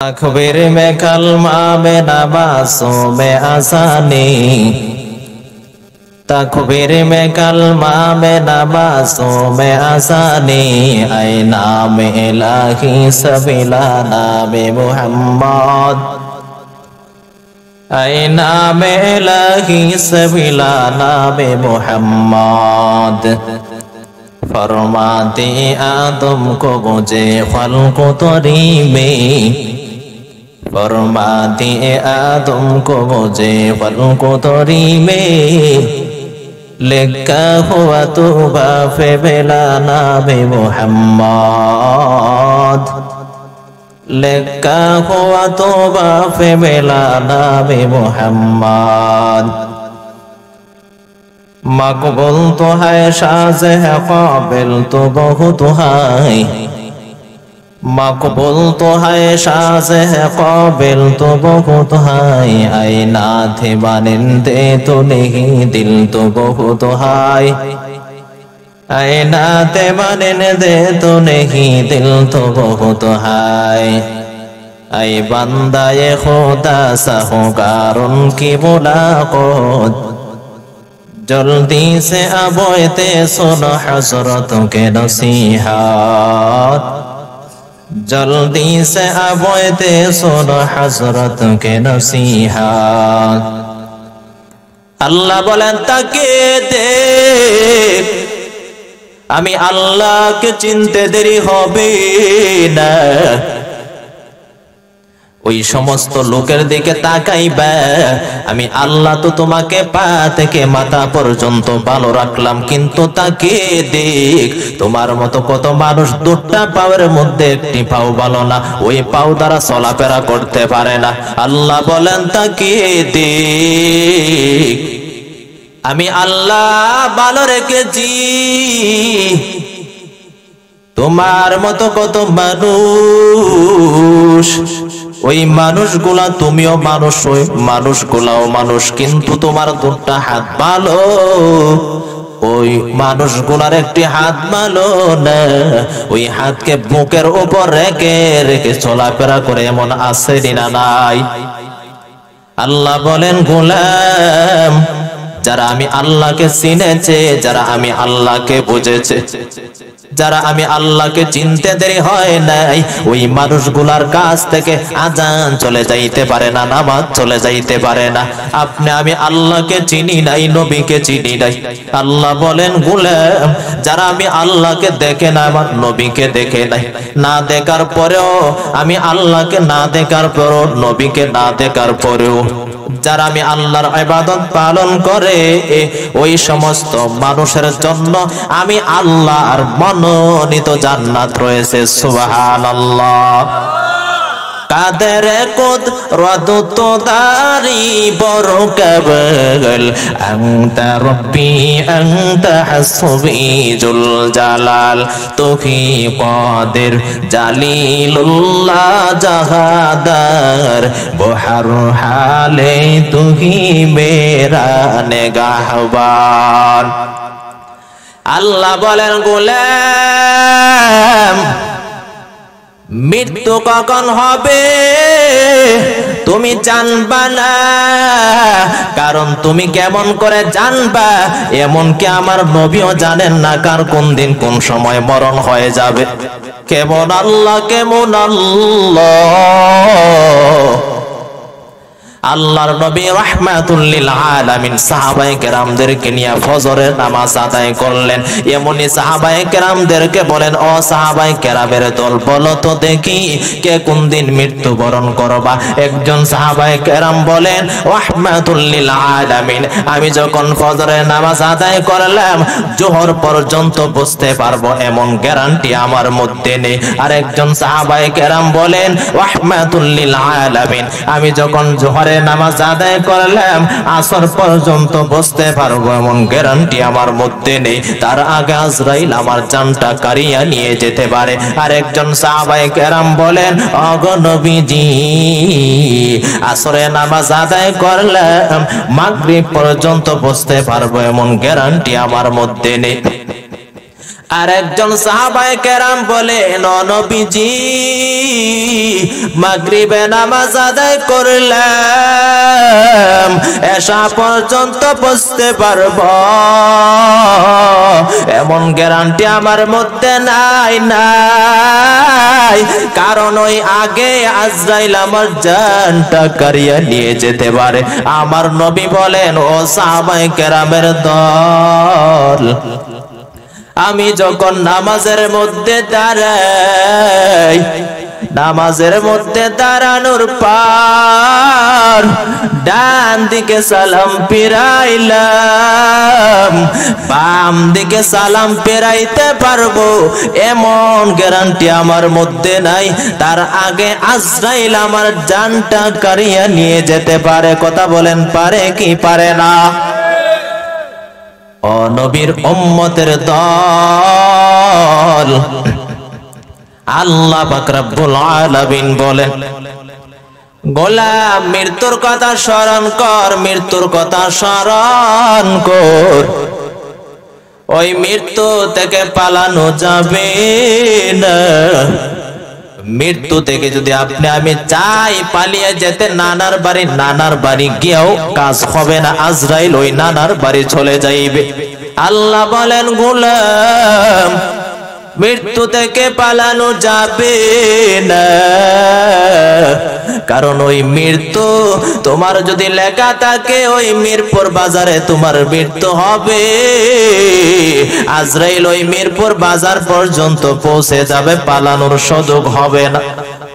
अखबिर में कलमा में नमाज़ों में आसानी, तकबीर में कलमा में नमाज़ों में आसानी, ऐ नाम इलाही सबिला नाम मुहम्मद, ऐ नाम इलाही सबिला नाम मुहम्मद। फरमाते आदम को मुझे खल्क़ तोरी में, फरमाते आदम को मुझे खल्क़ तोरी में, लिखा हुआ तौबा पे बिला नाम मुहम्मद, लिखा हुआ तौबा पे बिला नाम मुहम्मद। मकबूल तो है शाज़ है काबिल तो बहुत है, मकबूल तो है शाज़ है काबिल तो बहुत है, ऐ नाथ बानिंदे तो नहीं दिल तो बहुत है, ऐ नाथ बानिंदे तो नहीं दिल तो बहुत है। ऐ बंदाए खुदा साहूकार उनकी मुलाकात, जल्दी से अबोते सुनो हज़रतों के नसीहत, जल्दी से अबोते सुनो हज़रतों के नसीहत। अल्लाह बोलें ताके देख आमी अल्लाह के चिनते देरी होबे ना, ওই সমস্ত লোকের দিকে তাকাইবা, আমি আল্লাহ তো তোমাকে পা থেকে মাথা পর্যন্ত ভালো রাখলাম, কিন্তু তাকে দেখ তোমার মতো কত মানুষ দুটা পাওয়ের মধ্যে একটি পাও ভালো না, ওই পাও দ্বারা চলাফেরা করতে পারে না। আল্লাহ বলেন তাকে দেখ আমি আল্লাহ ভালো রেখেছি, তোমার মতো কত মানুষ, ওই মানুষগুলা তুমিও মানুষ, ওই মানুষগুলাও মানুষ, কিন্তু তোমার দুটা হাত ভালো, ওই মানুষগুলার একটি হাত ভালো না, ওই হাতকে বুকের উপর রেখে রেখে চলাফেরা করে এমন আছে না নাই? আল্লাহ বলেন গোলাম যারা আমি আল্লাহকে চিনেছে, যারা আমি আল্লাহকে বুঝেছে, যারা আমি আল্লাহকে চিনতে দেরি হয় নাই, ওই মানুষগুলার কাছ থেকে আজান চলে যাইতে পারে না, নামাজ চলে যাইতে পারে না। আপনি আমি আল্লাহকে চিনি নাই, নবীকে চিনি নাই। আল্লাহ বলেন গোলাম যারা আমি আল্লাহকে দেখে না, আমার নবীকে দেখে নাই, না দেখার পরেও আমি আল্লাহকে না দেখার পরেও, নবীকে না দেখার পরেও যারা আমি আল্লাহর ইবাদত পালন করে, ওই সমস্ত মানুষের জন্য আমি আল্লাহর মনোনীত জান্নাত রয়েছে। সুবহানাল্লাহ। কাদের কুদরত তো দারি বড় কেবল, আনতা রব্বি আনতা হাসবি জুল জালাল, তুহি কাদের জালিলুল্লাহ জাহাদার, বহর হালে তুহি মেরা নিগাহবান। আল্লাহ বলেন গোলাম মৃত্যু কখন হবে তুমি জানবা না, কারণ তুমি কেমন করে জানবা, এমনকি আমার নবীও জানেন না কার কোন দিন কোন সময় মরণ হয়ে যাবে। কেমন আল্লাহ, কেমন আল্লাহ। আল্লাহর নবী রাহমাতুল লিল আলামিন সাহাবায়ে কেরামদেরকে নিয়ে ফজরের নামাজ আদায় করলেন। এমনি সাহাবায়ে কেরামদেরকে বলেন, ও সাহাবায়ে কেরামের দল, বলো তো দেখি কে কোন দিন মৃত্যুবরণ করবা। একজন সাহাবায়ে কেরাম বলেন, রাহমাতুল লিল আলামিন আমি যখন ফজরের নামাজ আদায় করলাম জোহর পর্যন্ত বুঝতে পারবো এমন গ্যারান্টি আমার মধ্যে নেই। আর একজন সাহাবায়ে কেরাম বলেন, রাহমাতুল লিল আলামিন আমি যখন জোহর নামাজ আদায় করলাম আসর পর্যন্ত বসতে পারবো এমন গ্যারান্টি আমার মধ্যে নেই, তার আগে আজরাইল আমার জানটা কারিয়া নিয়ে যেতে পারে। আর একজন সাহাবায়ে কেরাম বলেন, ওগো নবীজি আসরে নামাজ আদায় করলাম মাগরিব পর্যন্ত বসতে পারবো এমন গ্যারান্টি আমার মধ্যে নেই। আর একজন সাহাবায়ে কেরাম বলেন, ও নবীজি, মাগরিবে নামাজ আদায় করলাম, এশা পর্যন্ত বসতে পারবো এমন গ্যারান্টি আমার মধ্যে নাই। কারণ ওই আগে আজরাইল আমার জানটা কাড়িয়ে নিয়ে যেতে পারে। আমার নবী বলেন, ও সাহাবায়ে কেরামের দল, আমি যখন নামাজের মধ্যে দাঁড়াই, নামাজের মধ্যে দাঁড়ানোর পর ডান দিকে সালাম ফিরাইলাম, বাম দিকে সালাম ফিরাইতে পারবো এমন গ্যারান্টি আমার মধ্যে নাই। তার আগে আজরাইল আমার জানটা কাড়িয়ে নিয়ে যেতে পারে। কথা বলেন, পারে কি পারে না? ও নবীর উম্মতের দল, আল্লাহ পাক রব্বুল আলামিন বলেন, গোলাম মৃত্যুর কথা স্মরণ কর, মৃত্যুর কথা স্মরণ কর। ওই মৃত্যু থেকে পালানো যাবে না। মৃত্যু থেকে যদি আপনি আমি চাই পালিয়ে যেতে, নানার বাড়ি গিয়েও কাজ হবে না। আজরাইল ওই নানার বাড়ি চলে যাইবে। আল্লাহ বলেন, গোলাম মৃত্যু থেকে পালানো যাবে না, কারণ ওই মৃত্যু তোমার যদি লেখা থাকে ওই মিরপুর বাজারে তোমার মৃত্যু হবে। আজরাইল ওই মিরপুর বাজার পর্যন্ত পৌঁছে যাবে, পালানোর সুযোগ হবে না।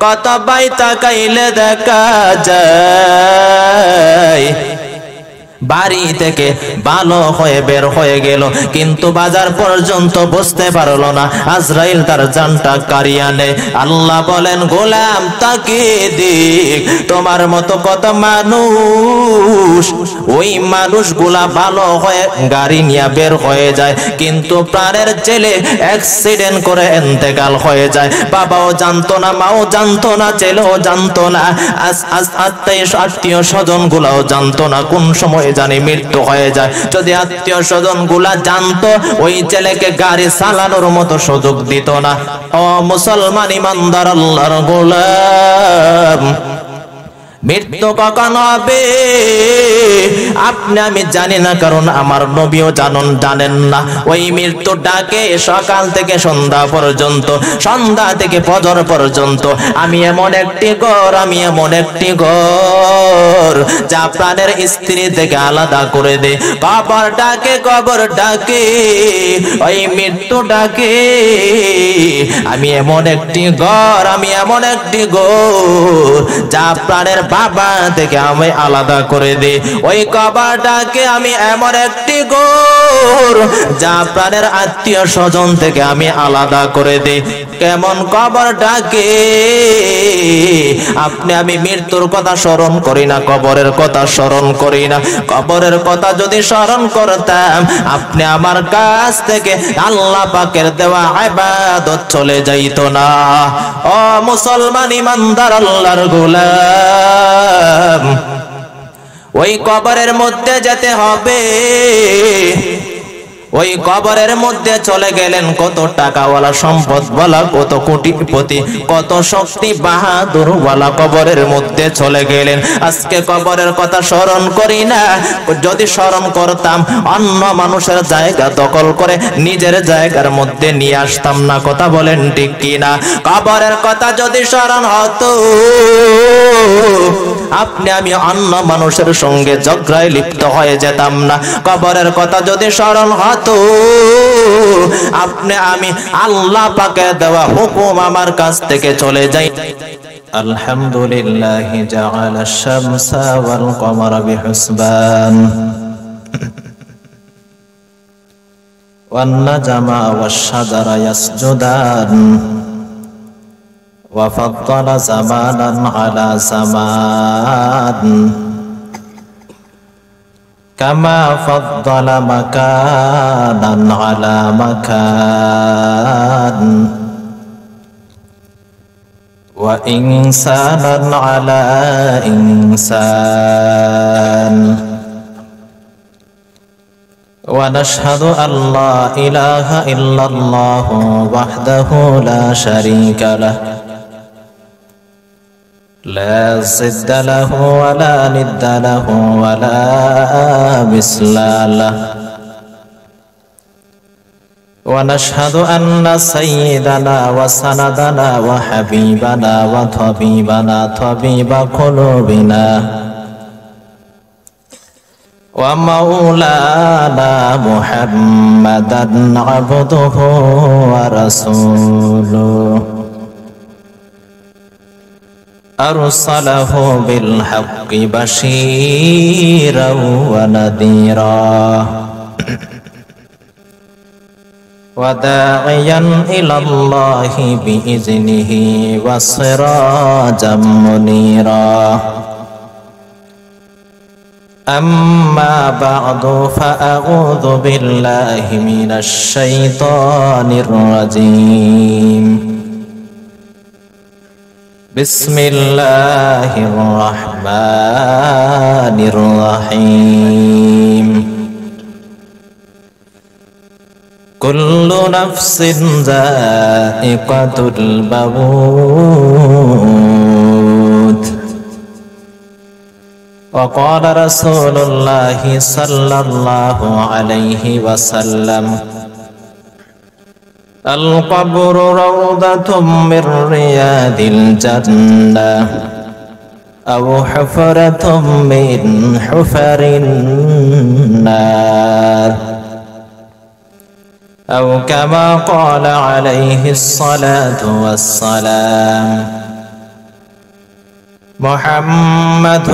কত ভাই তাকাইলে দেখা যায় বাড়ি থেকে ভালো হয়ে বের হয়ে গেল, কিন্তু বাজার পর্যন্ত বুঝতে পারলো না। আজরাইল তার জানটা কাড়িয়ে নেয়। আল্লাহ বলেন, গোলাম তাকে দেখ, তোমার মতো কত মানুষ, ওই মানুষগুলা ভালো হয়ে গাড়ি নিয়ে বের হয়ে যায়, কিন্তু প্রাণের ছেলে অ্যাক্সিডেন্ট করে ইন্তেকাল হয়ে যায়। বাবাও জানতো না, মাও জানতো না, ছেলেও জানতো না, আত্মীয় স্বজন গুলাও জানতো না কোন সময় জানি মৃত্যু হয়ে যায়। যদি আত্মীয় স্বজন গুলা জানতো, ওই ছেলেকে গাড়ি চালানোর মতো সুযোগ দিত না। ও মুসলমান ইমানদার আল্লাহর গোলাম, মৃত্যু কখন হবে আপনি আমি জানি না, কারণ আমার নবীও জানেন না। ওই মৃত্যু ডাকে সকাল থেকে সন্ধ্যা পর্যন্ত, সন্ধ্যা থেকে ফজর পর্যন্ত। আমি এমন একটি ঘর যা প্রাণের স্ত্রী থেকে আলাদা করে দে। কবর ডাকে ওই মৃত্যু ডাকে। আমি এমন একটি ঘর যা প্রাণের বাবা থেকে আমি আলাদা করে দে। ওই কবরটাকে আমি এমন একটি ঘর যা প্রাণের আত্মীয় স্বজন থেকে আমি আলাদা করে দে। কেমন কবরটাকে আপনি আমি মৃত্যুর কথা স্মরণ করি না, কবরের কথা স্মরণ করি না। কবরের কথা যদি স্মরণ করতাম, আপনি আমার কাছ থেকে আল্লাহ পাকের দেওয়া ইবাদত চলে যাইত না। ও মুসলমান ইমানদার আল্লাহর গোলাম, ওই কবরের মধ্যে যেতে হবে। ওই কবরের মধ্যে চলে গেলেন কত টাকাওয়ালা, সম্পদওয়ালা, কত কোটিপতি, কত শক্তি বাহাদুরওয়ালা কবরের মধ্যে চলে গেলেন। আজকে কবরের কথা স্মরণ করি না। যদি স্মরণ করতাম, অন্য মানুষের জায়গা দখল করে নিজের জায়গার মধ্যে নিয়ে আসতাম না। কথা বলেন ঠিক কিনা? কবরের কথা যদি স্মরণ হতো, আপনি আমি অন্য মানুষের সঙ্গে ঝগড়ায় লিপ্ত হয়ে যেতাম না। কবরের কথা যদি স্মরণ হতো, আপনি আমি আল্লাহ পাকের দেওয়া হুকুম আমার কাছ থেকে চলে যাই। আলহামদুলিল্লাহ জাআলা আশ-শামসা ওয়াল কমারা বিহুসবান ওয়ান নাজমা ওয়াশ-শাজারা ইয়াসজুদান ওয়া ফাদ্দালা জামানান আলা জামান কামা ফাদ্দালা মাকানান আলা মাকান ওয়া ইনসানান আলা ইনসান ونشهد أن لا إله إلا الله وحده لا شريك له لا ضد له ولا ند له ولا مثل له ونشهد أن سيدنا وسندنا وحبيبنا وطبيبنا طبيب قلوبنا ومولانا محمدا عبده ورسوله أرسله بالحق بشيرا ونذيرا وداعيا إلى الله بإذنه وسراجا منيرا أما بعد فأعوذ بالله من الشيطان الرجيم بسم الله الرحمن الرحيم كل نفس ذائقة الموت وقال رسول الله صلى الله عليه وسلم القبر روضة من رياض الجنة أو حفرة من حفر النار أو كما قال عليه الصلاة والسلام محمد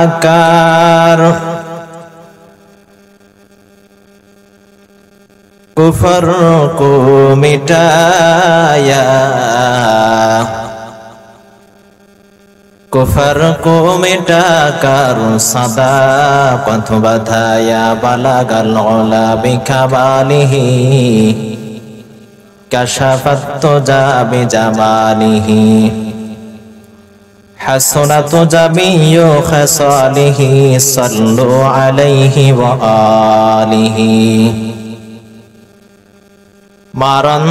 آكار कुफर को मिटाया कुफर को मिटाकर सदाकत बधाया बलगल उला बिकमालिही कशफत तुजा बिजमालिही हसनत जमीयु खसालिही सल्लु अलैहि व आलिही মারণ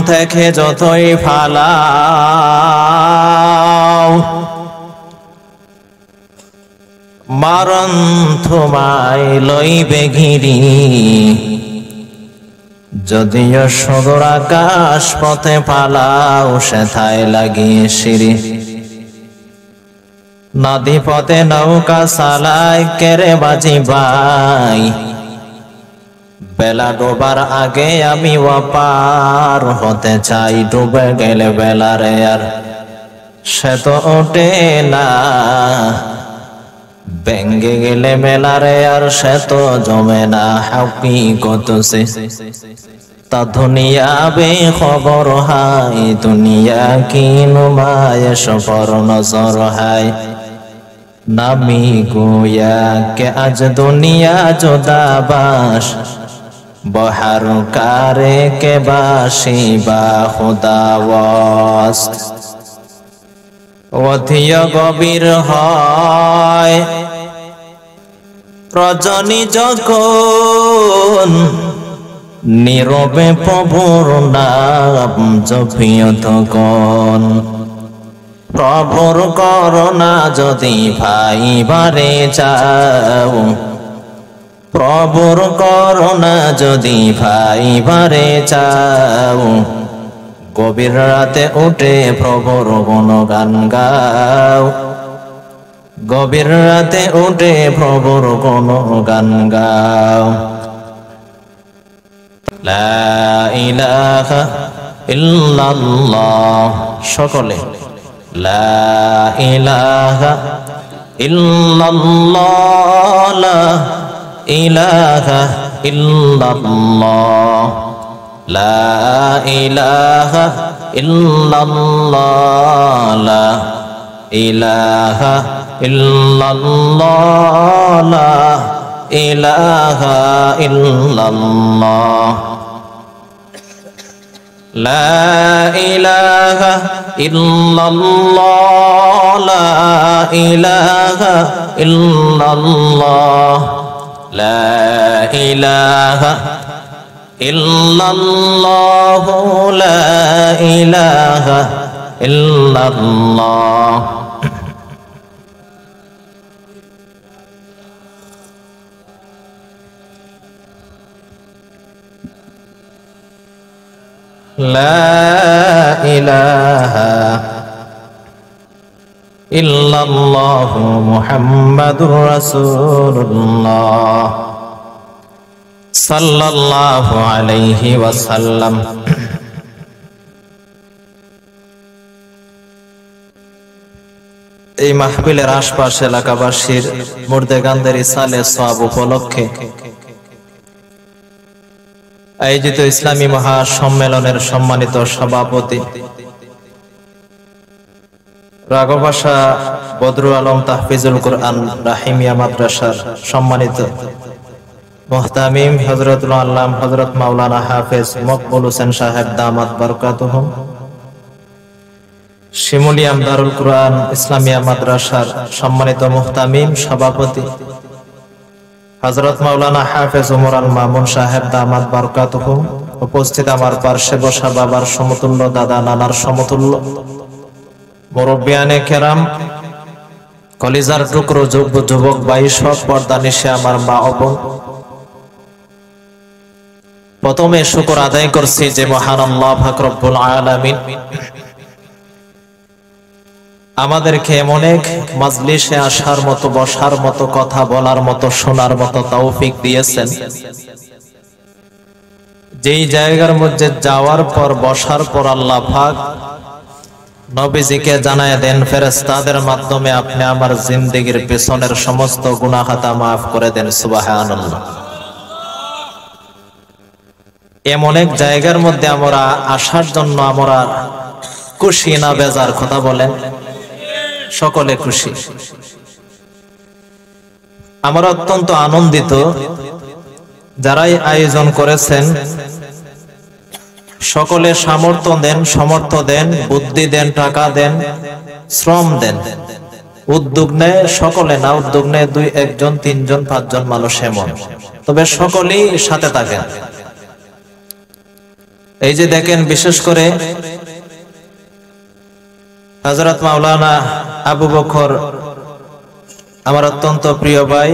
থেকে যতই ফালাও মারণ তোমায় লইবে ঘিরি যদিও সুদূর আকাশ পথে পালাও সেথায় লাগিয়ে সিঁড়ি নদী পথে নৌকা চালায় কেরে বাজি বাই বেলা ডোবার আগে আমি ওপার হতে চাই ডুবে গেলে বেলারে আর সে তো ওঠে না ভেঙ্গে গেলে মেলারে আর সে তো জমে না হাকিকত সে তা দুনিয়া বে খবর হাই দুনিয়া কি নুমায়েশ পর নজর হাই নামি গোয়া কে আজ দুনিয়া জোদাবাস বহার কারে কে বাসি বা খুদাওয়াস অধিয় গভীর হয় রজনী যখন নীরবে প্রভুর নাম জপিও তখন প্রভুর করুণা যদি ভাইবারে যাও প্রভুর করুণা যদি ভাইবারে চাও গভীর রাতে উঠে প্রভুর গুণগান গাও গভীর রাতে উঠে প্রভুর গুণগান গাও লা ইলাহা ইল্লাল্লাহ সকলে লা ইলাহা ইল্লাল্লাহ লা ইলাহা ইল্লাল্লাহ লা ইলাহা ইল্লাল্লাহ লা ইলাহা ইল্লাল্লাহ লা ইলাহা ইল্লাল্লাহ লা ইলাহা ইল্লাল্লাহ লা ইলাহা ইল্লাল্লাহ লা ইলাহা ইল্লাল্লাহ লা ইলাহা ইল্লাল্লাহ লা ইলাহা ইল্লাল্লাহ মুহাম্মাদুর রাসূলুল্লাহ সাল্লাল্লাহু আলাইহি ওয়াসাল্লাম। এই মাহফিলের আশপাশ এলাকাবাসীর মুর্দেগানদের ইসালে সওয়াব উপলক্ষে আয়োজিত ইসলামী মহাসম্মেলনের সম্মানিত সভাপতি রাগবাসা বদরু আলম তাহফিজুল কুরআন রাহিমিয়া মাদ্রাসার সম্মানিত মুহতামিম হযরতুল আল্লাম হযরত মাওলানা হাফেজ মকবুল হোসেন সাহেব দামাত বারকাতুহুম, শিমুলিয়াম দারুল কুরআন ইসলামিয়া মাদ্রাসার সম্মানিত মুহতামিম সভাপতি হযরত মাওলানা হাফেজ ওমর আল মামুন সাহেব দামাত বারকাতুহুম, উপস্থিত আমার পার্শ্বে বসা বাবার সমতুল্য, দাদা নানার সমতুল্য মুরব্বিয়ানে কেরাম, কলিজার টুকরো যুবক ভাই, সব পর্দা নিশে আমার মা ও বোন, প্রথমে শুকর আদায় করছি যে মহান আল্লাহ পাক রব্বুল আলামিন আমাদেরকে এমন এক মাজলিসে আসার মতো, বসার মতো, কথা বলার মতো, শোনার মতো তৌফিক দিয়েছেন, যেই জায়গার মধ্যে যাওয়ার পর, বসার পর আল্লাহ পাক নবীজিকে জানায় দেন ফেরেশতাদের মাধ্যমে আপনি আমার জিন্দেগীর পেছনের সমস্ত গুনাহ খাতা মাফ করে দেন। সুবহানাল্লাহ। এমন এক জায়গার মধ্যে আমরা আসার জন্য আমরা খুশি না বেজার? কথা বলেন। সকলে খুশি। আমরা অত্যন্ত আনন্দিত, যারাই আয়োজন করেছেন সকলে সামর্থ্য দেন, সমর্থ দেন, বুদ্ধি দেন, টাকা দেন, শ্রম দেন, উদ্যোগ নেয় সকলে না, উদ্যোগ নেয় দুই একজন, তিনজন, পাঁচজন মানুষ এমন, তবে সকলেই সাথে থাকেন। এই যে দেখেন, বিশেষ করে হযরত মাওলানা আবু বকর আমার অত্যন্ত প্রিয় ভাই,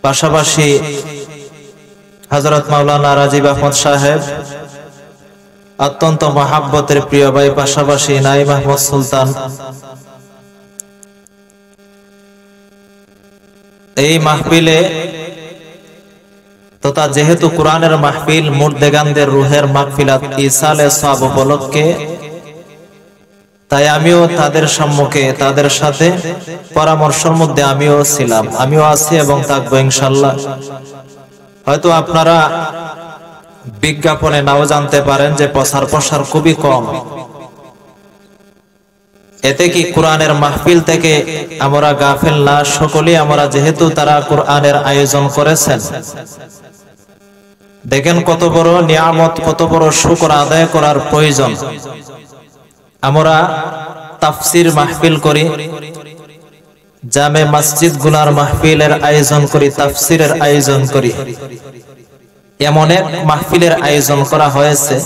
পাশাপাশি হযরত মাওলানা রাজীব আহমদ সাহেব অত্যন্ত মহাব্বতের প্রিয় ভাই, পাশাপাশি নাইম আহমদ সুলতান। এই মাহফিলে তথা যেহেতু কোরআনের মাহফিল, মুর্দেগানদের রুহের মাহফিলাত ইসালে সওয়াব উপলক্ষে, তাই আমিও তাদের সম্মুখে, তাদের সাথে পরামর্শের মধ্যে আমিও ছিলাম, আমিও আছি এবং থাকবো ইনশাআল্লাহ। হয়তো আপনারা বিজ্ঞাপনে নাও জানতে পারেন যে প্রচার প্রসার খুবই কম, এতে কি কোরআনের মাহফিল থেকে আমরা গাফিল না? সকলেই আমরা, যেহেতু তারা কোরআনের আয়োজন করেছেন, দেখেন কত বড় নিয়ামত, কত বড় শুকর আদায় করার প্রয়োজন। আমরা তাফসীর মাহফিল করি, জামে মসজিদ গুনার মাহফিলের আয়োজন করি, তাফসীরের আয়োজন করি, এমন এক মাহফিলের আয়োজন করা হয়েছে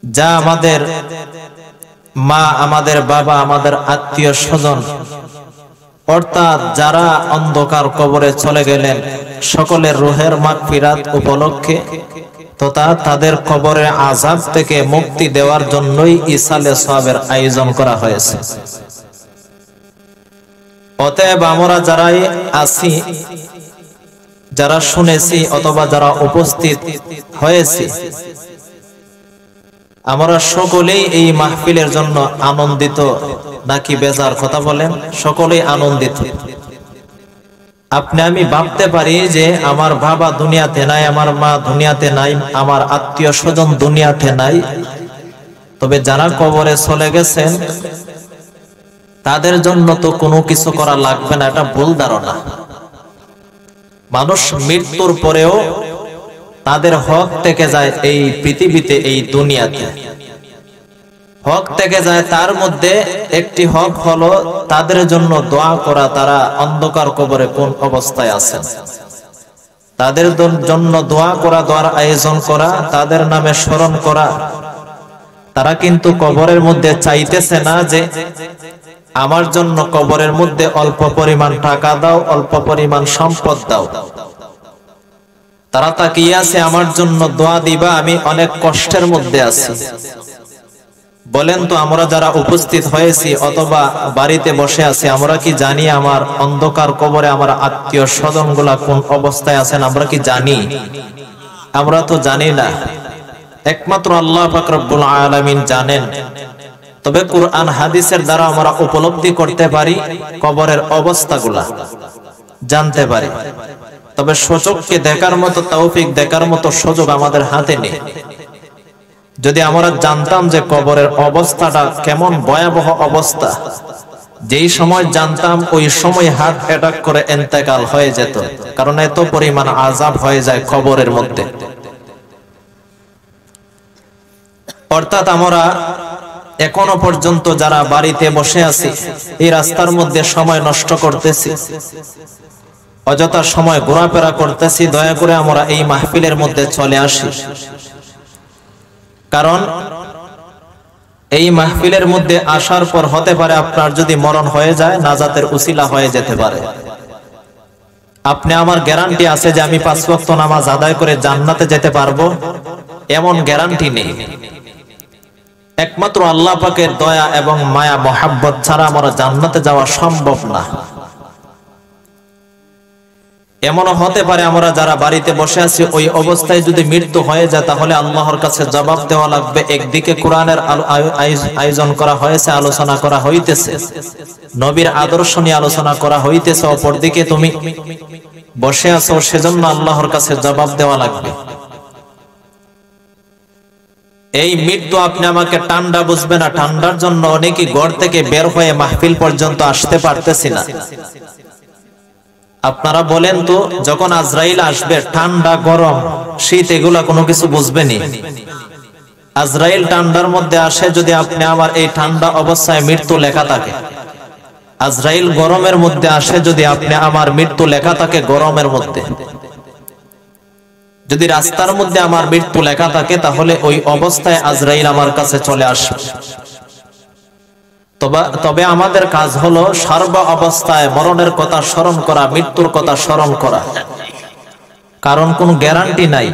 যা আমাদের মা, আমাদের বাবা, আমাদের আত্মীয় স্বজন, অর্থাৎ যারা অন্ধকার কবরে চলে গেলেন, সকলের রুহের মাগফিরাত উপলক্ষে তথা তাদের কবরের আযাব থেকে মুক্তি দেওয়ার জন্যই ইসালে সওয়াবের আয়োজন করা হয়েছে। অতএব আমরা যারাই আছি, যারা শুনেছি অথবা যারা উপস্থিত হয়েছি, আমরা সকলেই এই মাহফিলের জন্য আনন্দিত নাকি বেজার? কথা বলেন। সকলেই আনন্দিত। আপনি আমি ভাবতে পারি যে আমার বাবা দুনিয়াতে নাই, আমার মা দুনিয়াতে নাই, আমার আত্মীয় স্বজন দুনিয়াতে নাই, তবে যারা কবরে চলে গেছেন তাদের জন্য তো কোনো কিছু করা লাগবে না, এটা ভুল ধারণা। মানুষ মৃত্যুর পরেও তাদের হক থেকে যায় এই পৃথিবীতে, এই দুনিয়াতে। হক থেকে যায়, তার মধ্যে একটি হক হলো তাদের জন্য দোয়া করা, তারা অন্ধকার কবরে কোন অবস্থায় আছেন তাদের জন্য দোয়া করা, দোয়ার আয়োজন করা, তাদের নামে স্মরণ করা। তারা কিন্তু কবরের মধ্যে চাইতেছে না যে আমার জন্য কবরের মধ্যে অল্প পরিমাণ টাকা দাও, অল্প পরিমাণ সম্পদ দাও। তারা তাকিয়ে আছে আমার জন্য দোয়া দিবা, আমি অনেক কষ্টের মধ্যে আছি। বলেন তো, আমরা যারা উপস্থিত হয়েছি অথবা বাড়িতে বসে আছি, আমরা কি জানি আমার অন্ধকার কবরে আমার আত্মীয় স্বজন গুলা কোন অবস্থায় আছেন? আমরা কি জানি? আমরা তো জানি না, একমাত্র আল্লাহ পাক রব্বুল আলামিন জানেন। তবে কুরআন হাদিসের দ্বারা আমরা উপলব্ধি করতে পারি, কবরের অবস্থাগুলা জানতে পারি। তবে সচক্ষে দেখার মতো তৌফিক, দেখার মতো সুযোগ আমাদের হাতে নেই। যদি আমরা জানতাম যে কবরের অবস্থাটা কেমন ভয়াবহ অবস্থা, যেই সময় জানতাম ওই সময় হার্ট অ্যাটাক করে ইন্তেকাল হয়ে যেত, কারণ এত পরিমাণ আযাব হয়ে যায় কবরের মধ্যে। অর্থাৎ আমরা এখনো পর্যন্ত যারা বাড়িতে বসে আছি, এই রাস্তার মধ্যে সময় নষ্ট করতেছি, অযথা সময় ঘোরাফেরা করতেছি, দয়া করে আমরা এই মাহফিলের মধ্যে চলে আসি। কারণ এই মাহফিলের মধ্যে আসার পর হতে পারে আপনার যদি মরণ হয়ে যায়, নাজাতের উসিলা হয়ে যেতে পারে। আপনি আমার গ্যারান্টি আছে যে আমি 5 ওয়াক্ত নামাজ আদায় করে জান্নাতে যেতে পারবো, এমন গ্যারান্টি নেই। একমাত্র আল্লাহ পাকের দয়া এবং মায়া মহাব্বত ছাড়া আমরা জান্নাতে যাওয়া সম্ভব না। এমনও হতে পারে আমরা যারা বাড়িতে বসে আছি ওই অবস্থায় যদি মৃত্যু হয়ে যায়, তাহলে আল্লাহর কাছে জবাব দেওয়া লাগবে। একদিকে কোরআনের আয়োজন করা হয়েছে, আলোচনা করা হইতেছে, নবীর আদর্শ নিয়ে আলোচনা করা হইতেছে, অপরদিকে তুমি বসে আছো, সেজন্য আল্লাহর কাছে জবাব দেওয়া লাগবে। এই মৃত্যু আপনি আমাকে ঠান্ডা বুঝবে না, ঠান্ডার জন্য অনেকে ঘর থেকে বের হয়ে মাহফিল পর্যন্ত আসতে পারতেছি না। আপনারা বলেন তো, যখন আজরাইল আসবে, ঠান্ডা গরম শীত এগুলা কোনো কিছু বুঝবেনি। আজরাইল ঠান্ডার মধ্যে আসে, যদি আপনি আমার এই ঠান্ডা অবস্থায় মৃত্যু লেখা থাকে। আজরাইল গরমের মধ্যে আসে, যদি আপনি আমার মৃত্যু লেখা থাকে গরমের মধ্যে। যদি রাস্তার মধ্যে আমার মৃত্যু লেখা থাকে, তাহলে ওই অবস্থায় আজরাইল আমার কাছে চলে আসবে। তবে আমাদের কাজ হলো সর্ব অবস্থায় মরণের কথা স্মরণ করা, মৃত্যুর কথা স্মরণ করা। কারণ কোন গ্যারান্টি নাই,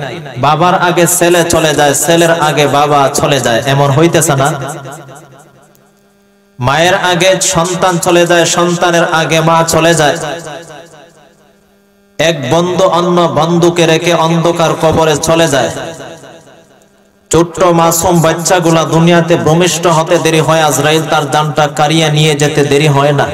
বাবার আগে ছেলে চলে যায়, ছেলের আগে বাবা চলে যায়, এমন হইতেছে না? মায়ের আগে সন্তান চলে যায়, সন্তানের আগে মা চলে যায়। এক বন্ধু অন্য বন্ধুকে রেখে অন্ধকার কবরে চলে যায়। ছোট্ট মাসুম বাচ্চাগুলা দুনিয়াতে ভূমিষ্ঠ হতে দেরি হয়, আজরাইল তার জানটা কাড়িয়ে নিয়ে যেতে দেরি হয় না।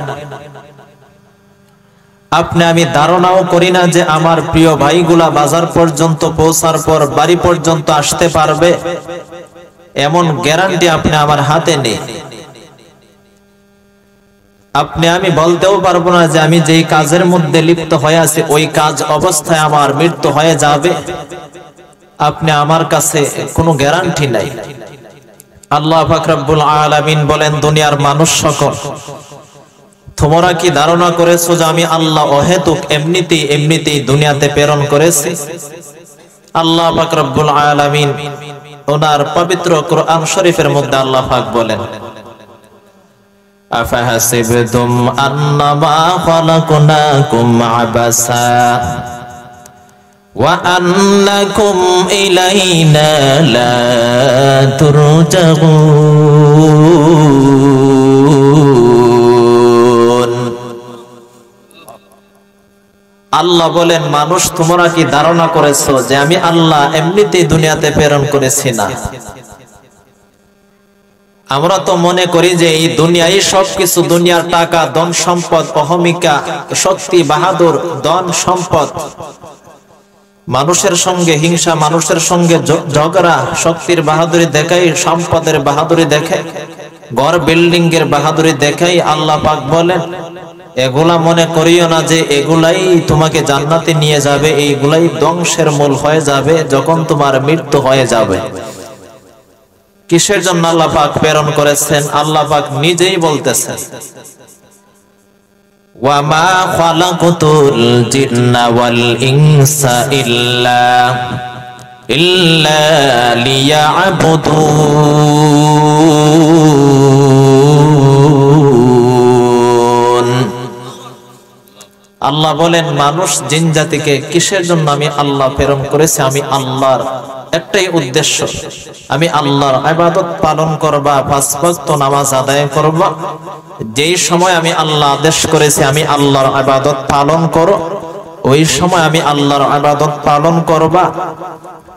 আপনি আমি ধারণাও করি না যে আমার প্রিয় ভাইগুলা বাজার পর্যন্ত পৌঁছার পর বাড়ি পর্যন্ত আসতে পারবে, এমন গ্যারান্টি আপনি আমার হাতে নেই। আপনি আমি বলতেও পারবো না যে আমি যেই কাজের মধ্যে লিপ্ত হয়ে আছি ওই কাজ অবস্থায় আমার মৃত্যু হয়ে যাবে। আপনি আমার কাছে কোনো গ্যারান্টি নাই। আল্লাহ পাক রব্বুল আলামিন বলেন, দুনিয়ার মানুষ সকল, তোমরা কি ধারণা করেছো যে আমি আল্লাহ অহেতুক এমনিতেই দুনিয়াতে প্রেরণ করেছি? আল্লাহ পাক রব্বুল আলামিন ওনার পবিত্র কোরআন শরীফের মধ্যে আল্লাহ পাক বলেন, আফাহাসিবতুম আন্নামা খালাকনাকুম আবাসা ওয়া আন্নাকুম ইলাইনা লা তুরজাউন। আল্লাহ বলেন, মানুষ তোমরা কি ধারণা করেছো যে আমি আল্লাহ এমনিতেই দুনিয়াতে প্রেরণ করেছি? না, আমরা তো মনে করি যে এই দুনিয়ায় সবকিছু, দুনিয়ার টাকা, ধন সম্পদ, অহমিকা, শক্তি, বাহাদুর, ধন সম্পদ, মানুষের সঙ্গে হিংসা, মানুষের সঙ্গে ঝগড়া, শক্তির বাহাদুরি দেখাই, সম্পদের বাহাদুরি দেখাই, ঘর বিল্ডিং এর বাহাদুরি দেখাই। আল্লাহ পাক বলেন, এগুলা মনে করিও না যে এগুলাই তোমাকে জান্নাতে নিয়ে যাবে, এইগুলাই ধ্বংসের মূল হয়ে যাবে যখন তোমার মৃত্যু হয়ে যাবে। কিসের জন্য আল্লাহ পাক প্রেরণ করেছেন? আল্লাহ পাক নিজেই বলতেছেন, ওয়া মা খালাকুতুল জিন্না ওয়াল ইনসা ইল্লা লিয়াবুদুন। আল্লাহ বলেন, মানুষ জিন জাতিকে কিসের জন্য আমি আল্লাহ প্রেরণ করেছি? আমি আল্লাহর একটাই উদ্দেশ্য, আমি আল্লাহর ইবাদত পালন করবা, পাঁচ ওয়াক্ত নামাজ আদায় করবা। যেই সময় আমি আল্লাহ আদেশ করেছি আমি আল্লাহর ইবাদত পালন করো, ওই সময় আমি আল্লাহর ইবাদত পালন করবা।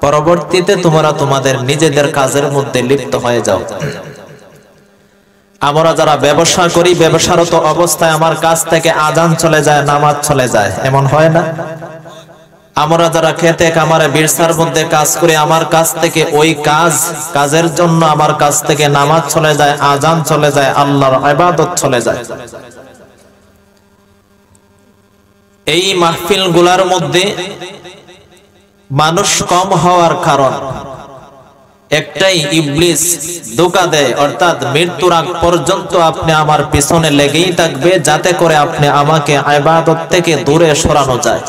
পরবর্তীতে তোমরা তোমাদের নিজেদের কাজের মধ্যে লিপ্ত হয়ে যাও। আমরা যারা ব্যবসা করি, ব্যবসারত অবস্থায় আমার কাছ থেকে আজান চলে যায়, নামাজ চলে যায়, এমন হয় না? আমরা যারা খেতে কামারে বিরসার মধ্যে কাজ করি, আমার কাছ থেকে ওই কাজের জন্য আমার কাছ থেকে নামাজ চলে যায়, আজান চলে যায়, আল্লাহর ইবাদত চলে যায়। এই মাহফিল গুলার মধ্যে মানুষ কম হওয়ার কারণ একটাই, ইবলিস ধোঁকা দেয়, অর্থাৎ মৃত্যুর আগ পর্যন্ত আপনি আমার পিছনে লেগেই থাকবে, যাতে করে আপনি আমাকে ইবাদত থেকে দূরে সরানো যায়।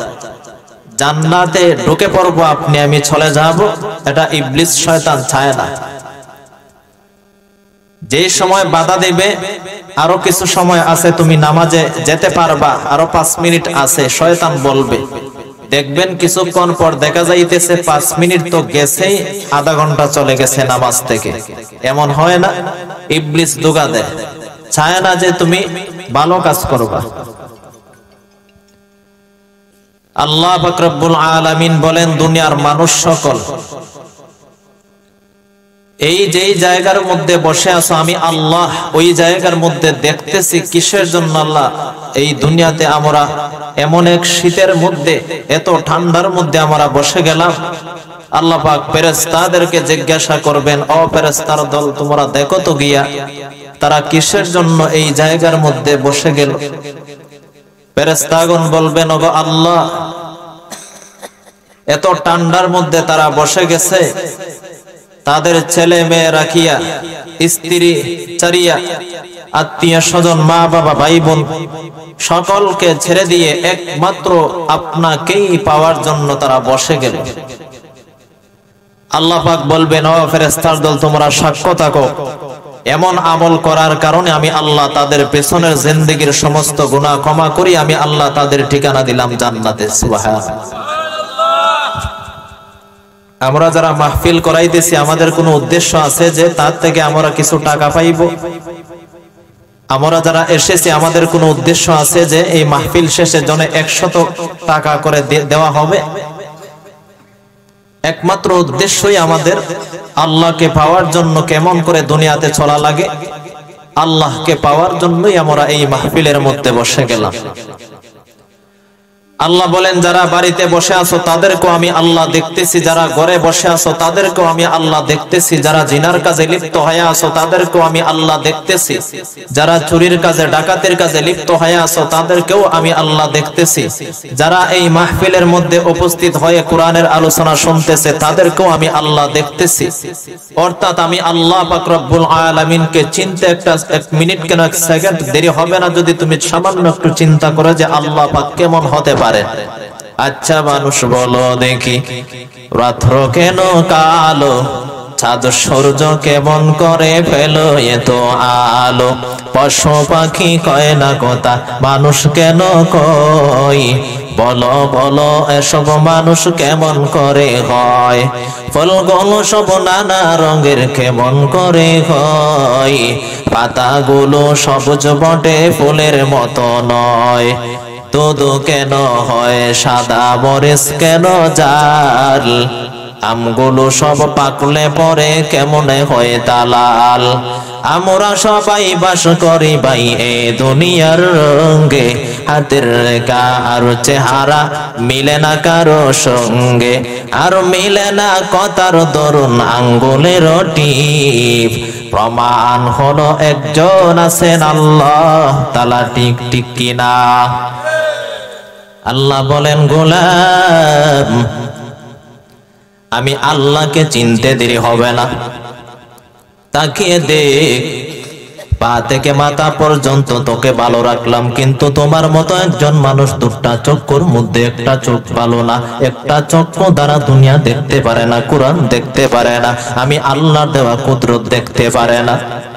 জান্নাতে ঢুকে পড়বো, আপনি আমি চলে যাব, এটা ইবলিস শয়তান চায় না। যে সময় বাধা দেবে, আরো কিছু সময় আছে, তুমি নামাজে যেতে পারবা, আরো 5 মিনিট আছে, শয়তান বলবে। দেখবেন কিছুক্ষণ পর দেখা যাইতেছে 5 মিনিট তো গেছেই, আধা ঘন্টা চলে গেছে নামাজ থেকে। এমন হয় না? ইবলিস ধোঁকা দেয়, চায় না যে তুমি ভালো কাজ করবা। আল্লাহ পাক রব্বুল আলামিন বলেন, দুনিয়ার মানুষ সকল এই যেই জায়গার মধ্যে বসে আছো আমি আল্লাহ ওই জায়গার মধ্যে দেখতেছি। কিসের জন্য? আল্লাহ এই দুনিয়াতে আমরা এমন এক শীতের মধ্যে, এত ঠান্ডার মধ্যে আমরা বসে গেলাম। আল্লাহ পাক ফেরেশতাদেরকে জিজ্ঞাসা করবেন, ও ফেরেশতার দল, তোমরা দেখো তো গিয়া তারা কিসের জন্য এই জায়গার মধ্যে বসে গেল? ফেরেশতাগণ বলবেন, ওগো আল্লাহ, এত ঠান্ডার মধ্যে তারা বসে গেছে, তাদের ছেলে মেয়ে রাখিয়া, স্ত্রী চারিয়া, আত্মীয় স্বজন, মা বাবা, ভাই বোন সকলকে ছেড়ে দিয়ে একমাত্র আপনাকেই পাওয়ার জন্য তারা বসে গেল। আল্লাহ পাক বলবেন, ও ফেরেশতার দল, তোমরা সাক্ষ্য থাকো, এমন আমল করার কারণে আমি আল্লাহ তাদের পেছনের জিন্দেগীর সমস্ত গুনাহ ক্ষমা করি, আমি আল্লাহ তাদের ঠিকানা দিলাম জান্নাতে। সুবহানাল্লাহ। আমরা যারা মাহফিল করাইতেছি, আমাদের কোনো উদ্দেশ্য আছে যে তার থেকে আমরা কিছু টাকা পাইব? আমরা যারা এসেছি, আমাদের কোনো উদ্দেশ্য আছে যে এই মাহফিল শেষে জনে 100 টাকা করে দেওয়া হবে? একমাত্র উদ্দেশ্যই আমাদের আল্লাহকে পাওয়ার জন্য কেমন করে দুনিয়াতে চলা লাগে, আল্লাহকে পাওয়ার জন্যই আমরা এই মাহফিলের মধ্যে বসে গেলাম। আল্লাহ বলেন, যারা বাড়িতে বসে আছো তাদেরকেও আমি আল্লাহ দেখতেছি, যারা ঘরে বসে আছো তাদেরকেও আমি আল্লাহ দেখতেছি, যারা জিনার কাজে লিপ্ত হয়ে আছো তাদেরকেও আমি আল্লাহ দেখতেছি, যারা চুরির কাজে, ডাকাতের কাজে লিপ্ত হয়ে আছো তাদেরকেও আমি আল্লাহ দেখতেছি, যারা এই মাহফিলের মধ্যে উপস্থিত হয়ে কোরআনের আলোচনা শুনতেছে তাদেরকেও আমি আল্লাহ দেখতেছি। অর্থাৎ আমি আল্লাহ পাক রব্বুল আলামিনকে চিনতে এক মিনিট কেন, 1 সেকেন্ড দেরি হবে না যদি তুমি সামান্য একটু চিন্তা করো যে আল্লাহ পাক কেমন হতে পারে। আচ্ছা মানুষ বলো দেখি, রাত্র কেন কালো, চাঁদ সূর্য কেমন করে ফেলো এত আলো, পশু পাখি কয় না কথা, মানুষ কেন কয়, বলো বলো এসব মানুষ কেমন করে হয়, ফলগুলো সব নানা রঙের কেমন করে হয়, পাতাগুলো সবুজ বটে ফুলের মতো নয়, দুধ কেন হয় সাদা, মরিচ কেন জাল, আমগুলো সব পাকলে পরে কেমনে হয় দালাল, আমরা সবাই বাস করি ভাই এ দুনিয়ার রঙে, হাতের রেখা আর চেহারা মিলে না কারো সঙ্গে, আর মিলে না কথার দরুন আঙ্গুলের টিপ, প্রমাণ হলো একজন আছেন আল্লাহ তাআলা, ঠিক ঠিক কিনা? আল্লাহ বলেন, গোলাম আমি আল্লাহকে চিনতে দেরি হবে না, তাকিয়ে দেখ, পা থেকে মাথা পর্যন্ত তোকে ভালো রাখলাম, কিন্তু তোমার মতো একজন মানুষ দুটা চক্ষুর মধ্যে একটা চোখ ভালো না, একটা চক্ষু দ্বারা দুনিয়া দেখতে পারে না, কোরআন দেখতে পারে না, আমি আল্লাহর দেওয়া কুদরত দেখতে পারে না।